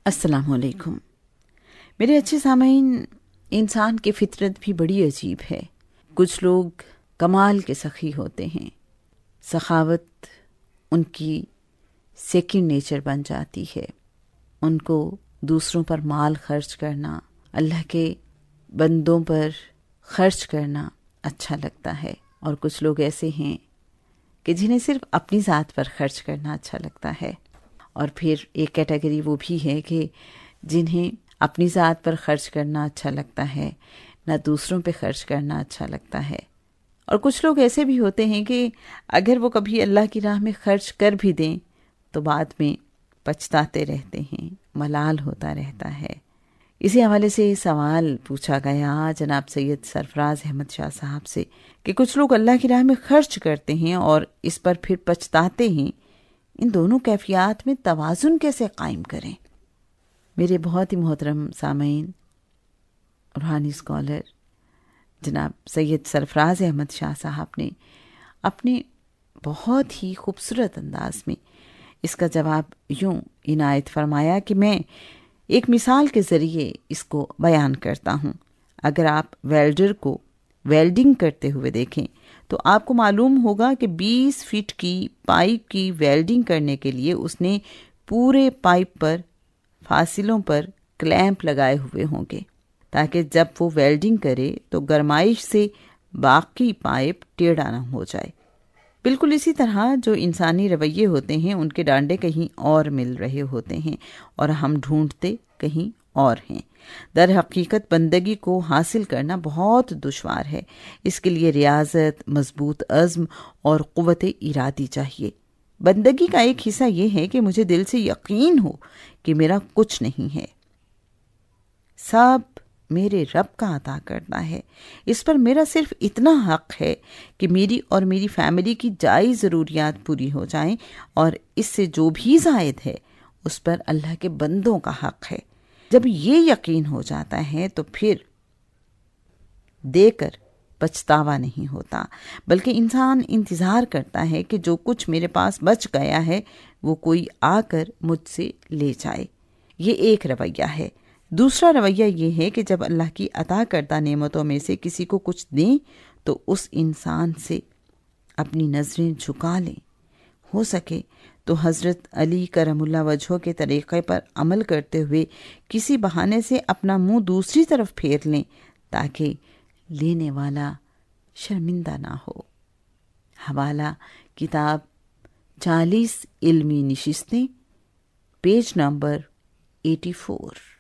السلام علیکم میرے اچھے سامعین، انسان کی فطرت بھی بڑی عجیب ہے۔ کچھ لوگ کمال کے سخی ہوتے ہیں، سخاوت ان کی سیکنڈ نیچر بن جاتی ہے۔ ان کو دوسروں پر مال خرچ کرنا، اللہ کے بندوں پر خرچ کرنا اچھا لگتا ہے، اور کچھ لوگ ایسے ہیں کہ جنہیں صرف اپنی ذات پر خرچ کرنا اچھا لگتا ہے۔ اور پھر ایک کیٹیگری وہ بھی ہے کہ جنہیں اپنی ذات پر خرچ کرنا اچھا لگتا ہے، نہ دوسروں پہ خرچ کرنا اچھا لگتا ہے۔ اور کچھ لوگ ایسے بھی ہوتے ہیں کہ اگر وہ کبھی اللہ کی راہ میں خرچ کر بھی دیں تو بعد میں پچھتاتے رہتے ہیں، ملال ہوتا رہتا ہے۔ اسی حوالے سے سوال پوچھا گیا جناب سید سرفراز احمد شاہ صاحب سے کہ کچھ لوگ اللہ کی راہ میں خرچ کرتے ہیں اور اس پر پھر پچھتاتے ہیں، ان دونوں کیفیات میں توازن کیسے قائم کریں؟ میرے بہت ہی محترم سامعین، روحانی اسکالر جناب سید سرفراز احمد شاہ صاحب نے اپنے بہت ہی خوبصورت انداز میں اس کا جواب یوں عنایت فرمایا کہ میں ایک مثال کے ذریعے اس کو بیان کرتا ہوں۔ اگر آپ ویلڈر کو ویلڈنگ کرتے ہوئے دیکھیں تو آپ کو معلوم ہوگا کہ 20 فٹ کی پائپ کی ویلڈنگ کرنے کے لیے اس نے پورے پائپ پر فاصلوں پر کلیمپ لگائے ہوئے ہوں گے تاکہ جب وہ ویلڈنگ کرے تو گرمائش سے باقی پائپ ٹیڑھا نہ ہو جائے۔ بالکل اسی طرح جو انسانی رویے ہوتے ہیں ان کے ڈانڈے کہیں اور مل رہے ہوتے ہیں اور ہم ڈھونڈتے کہیں اور ہیں۔ در حقیقت بندگی کو حاصل کرنا بہت دشوار ہے۔ اس کے لیے ریاضت، مضبوط عزم اور قوت ارادی چاہیے۔ بندگی کا ایک حصہ یہ ہے کہ مجھے دل سے یقین ہو کہ میرا کچھ نہیں ہے، سب میرے رب کا عطا کرنا ہے۔ اس پر میرا صرف اتنا حق ہے کہ میری اور میری فیملی کی جائز ضروریات پوری ہو جائیں، اور اس سے جو بھی زائد ہے اس پر اللہ کے بندوں کا حق ہے۔ جب یہ یقین ہو جاتا ہے تو پھر دے کر پچھتاوا نہیں ہوتا، بلکہ انسان انتظار کرتا ہے کہ جو کچھ میرے پاس بچ گیا ہے وہ کوئی آ کر مجھ سے لے جائے۔ یہ ایک رویہ ہے۔ دوسرا رویہ یہ ہے کہ جب اللہ کی عطا کردہ نعمتوں میں سے کسی کو کچھ دیں تو اس انسان سے اپنی نظریں جھکا لیں، ہو سکے تو حضرت علی کرم اللہ وجہہ کے طریقے پر عمل کرتے ہوئے کسی بہانے سے اپنا منہ دوسری طرف پھیر لیں تاکہ لینے والا شرمندہ نہ ہو۔ حوالہ کتاب 40 علمی نشستیں، پیج نمبر 84۔